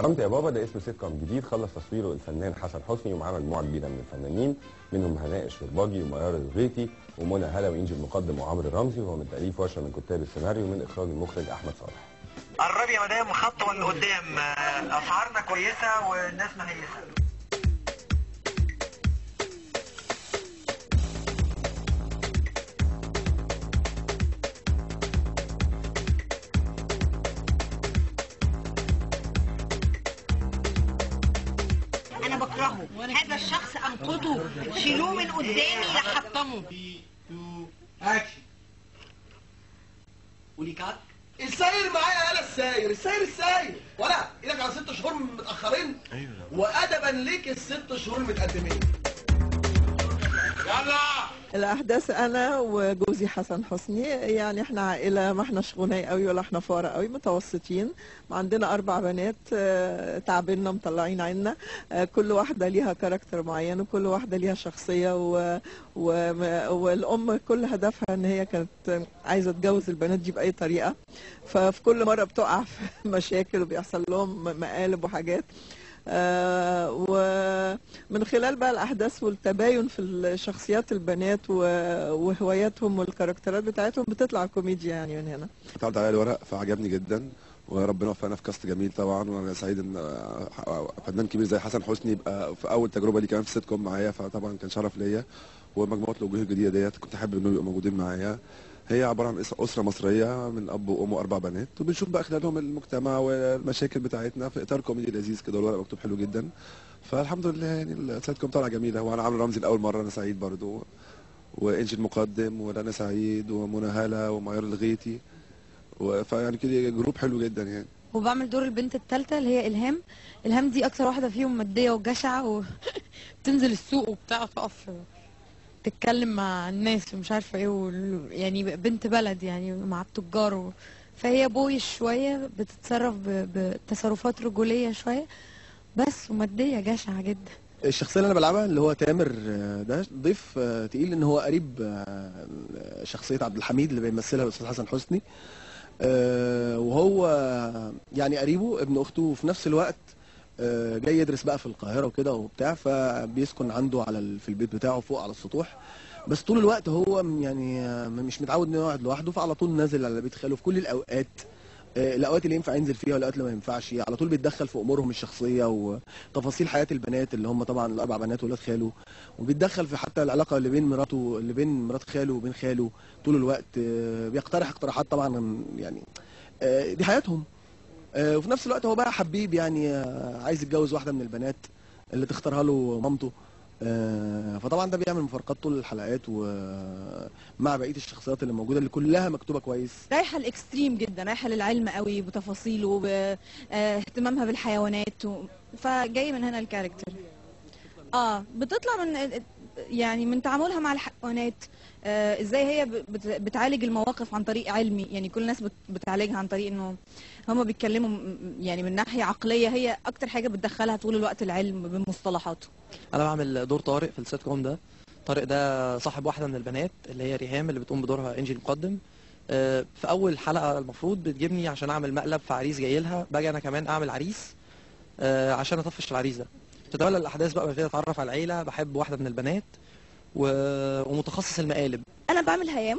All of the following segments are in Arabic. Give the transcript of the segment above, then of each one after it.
حرمت يا بابا ده اسم سيت كوم جديد خلص تصويره الفنان حسن حسني ومعاه مجموعه كبيره من الفنانين منهم هناء الشرباجي وميار الغيطي ومنى هلا وانجي المقدم وعمرو رمزي، وهو من تاليف ورشه من كتاب السيناريو من اخراج المخرج احمد صالح. قربي يا مدام خطوه لقدام، اسعارنا كويسه والناس مهيسه. أنا بكرهه، هذا الشخص أنقذه، شيلوه من قدامي لحطمه. اكشن. وليكات الساير معايا، انا الساير ولا ايدك على 6 شهور متاخرين. ايوه وادبا ليك ال6 شهور المتقدمين. يلا الأحداث أنا وجوزي حسن حسني، يعني احنا عائلة ما احناش غني قوي ولا احنا فقراء قوي، متوسطين. عندنا 4 بنات تعبنا مطلعين عنا، كل واحدة ليها كاركتر معين وكل واحدة ليها شخصية والأم كل هدفها ان هي كانت عايزة تجوز البنات دي بأي طريقة، ففي كل مرة بتقع في مشاكل وبيحصل لهم مقالب وحاجات. ومن خلال بقى الأحداث والتباين في شخصيات البنات وهواياتهم والكاركترات بتاعتهم بتطلع كوميديا يعني من هنا. اتعرض عليا الورق فعجبني جدا، وربنا وفقنا في كاست جميل طبعا، وانا سعيد ان فنان كبير زي حسن حسني يبقى في اول تجربه لي كمان في سيت كوم معايا، فطبعا كان شرف ليا. ومجموعه الوجوه الجديده ديت كنت حابب انهم يبقوا موجودين معايا. هي عباره عن اسره مصريه من اب وام و4 بنات، وبنشوف بقى خلالهم المجتمع والمشاكل بتاعتنا في اطار كوميدي لذيذ كده، والورق مكتوب حلو جدا. فالحمد لله يعني السيت كوم طالعه جميله، وانا عامل رمزي لاول مره، انا سعيد برضو، وانجي المقدم ورنا سعيد ومنى هلا وميار الغيطي، فيعني كده جروب حلو جدا يعني. وبعمل دور البنت الثالثه اللي هي الهام دي اكثر واحده فيهم ماديه وجشعه وتنزل السوق وبتاع تقف تتكلم مع الناس ومش عارفه ايه يعني بنت بلد يعني مع التجار فهي بويش شويه، بتتصرف بتصرفات رجوليه شويه بس، وماديه جشعه جدا. الشخصيه اللي انا بلعبها اللي هو تامر ده ضيف تقيل، ان هو قريب شخصيه عبد الحميد اللي بيمثلها الاستاذ حسن حسني، وهو يعني قريبه ابن اخته، وفي نفس الوقت جاي يدرس بقى في القاهره وكده وبتاع، فبيسكن عنده في البيت بتاعه فوق على السطوح، بس طول الوقت هو يعني مش متعود انه يقعد لوحده، فعلى طول نازل على بيت خاله في كل الاوقات، الاوقات اللي ينفع ينزل فيها والاوقات اللي ما ينفعش، على طول بيتدخل في امورهم الشخصيه وتفاصيل حياه البنات اللي هم طبعا ال4 بنات ولاد خاله، وبيتدخل في حتى العلاقه اللي بين مرات خاله وبين خاله طول الوقت، بيقترح اقتراحات طبعا يعني دي حياتهم. وفي نفس الوقت هو بقى حبيب يعني عايز يتجوز واحده من البنات اللي تختارها له مامته، فطبعا ده بيعمل مفارقات طول الحلقات ومع بقيه الشخصيات اللي موجوده اللي كلها مكتوبه كويس. رايحه الاكستريم جدا، رايحه للعلم قوي بتفاصيله باهتمامها بالحيوانات فجاي من هنا الكاركتر. بتطلع من تعاملها مع الحيوانات، ازاي هي بتعالج المواقف عن طريق علمي، يعني كل الناس بتعالجها عن طريق انه هم بيتكلموا يعني من ناحيه عقليه، هي اكتر حاجه بتدخلها طول الوقت العلم بمصطلحاته. انا بعمل دور طارق في السيت كوم ده. طارق ده صاحب واحده من البنات اللي هي ريهام اللي بتقوم بدورها انجي المقدم. في اول حلقه المفروض بتجيبني عشان اعمل مقلب في عريس جاي لها، باجي انا كمان اعمل عريس عشان اطفش العريس ده. تتولى الاحداث بقى كده، اتعرف على العيله، بحب واحده من البنات ومتخصص المقالب. انا بعمل هيام،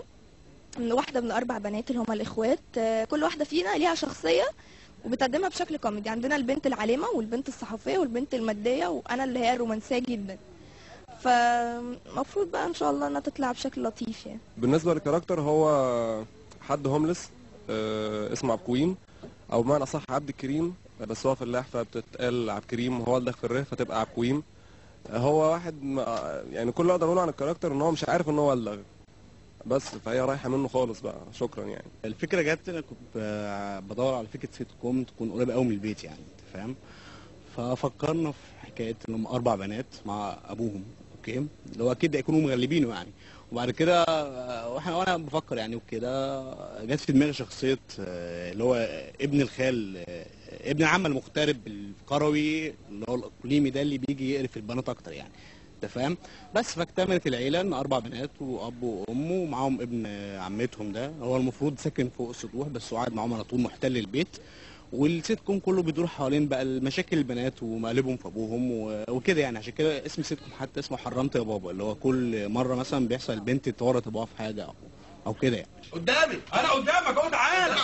واحده من ال4 بنات اللي هم الاخوات، كل واحده فينا ليها شخصيه وبتقدمها بشكل كوميدي. عندنا البنت العالمه والبنت الصحفيه والبنت الماديه وانا اللي هي الرومانسيه جدا، فالمفروض بقى ان شاء الله انها تطلع بشكل لطيف يعني. بالنسبه للكاركتر هو حد هوملس اسمه عبد الكريم، او بمعنى صح عبد الكريم، بس هو في اللحفه بتتقال عبد الكريم، وهو اللي في الره فتبقى عبد الكريم. هو واحد يعني كل اللي اقدر اقوله عن الكاركتر ان هو مش عارف ان هو اللغ بس، فهي رايحه منه خالص بقى. شكرا يعني. الفكره جت، انا كنت بدور على فكره سيت كوم تكون قريبه قوي من البيت يعني، انت فاهم، ففكرنا في حكايه ان هم 4 بنات مع ابوهم، اوكي، اللي هو اكيد هيكونوا مغلبينه يعني. وبعد كده وانا بفكر يعني وكده، جت في دماغي شخصيه اللي هو ابن الخال، ابن العم المغترب القروي اللي هو الاقليمي ده اللي بيجي يقرف البنات اكتر يعني، انت فاهم. بس فاكتملت العيله ان 4 بنات واب وام ومعاهم ابن عمتهم ده، هو المفروض ساكن فوق السطوح بس هو قاعد معاهم على طول محتل البيت، والسيت كوم كله بيدور حوالين بقى المشاكل البنات ومقالبهم في ابوهم وكده يعني. عشان كده اسم السيت كوم حتى اسمه حرمت يا بابا، اللي هو كل مره مثلا بيحصل البنت تورط ابوها في حاجه او كده يعني. قدامي انا قدامك اهو، تعالى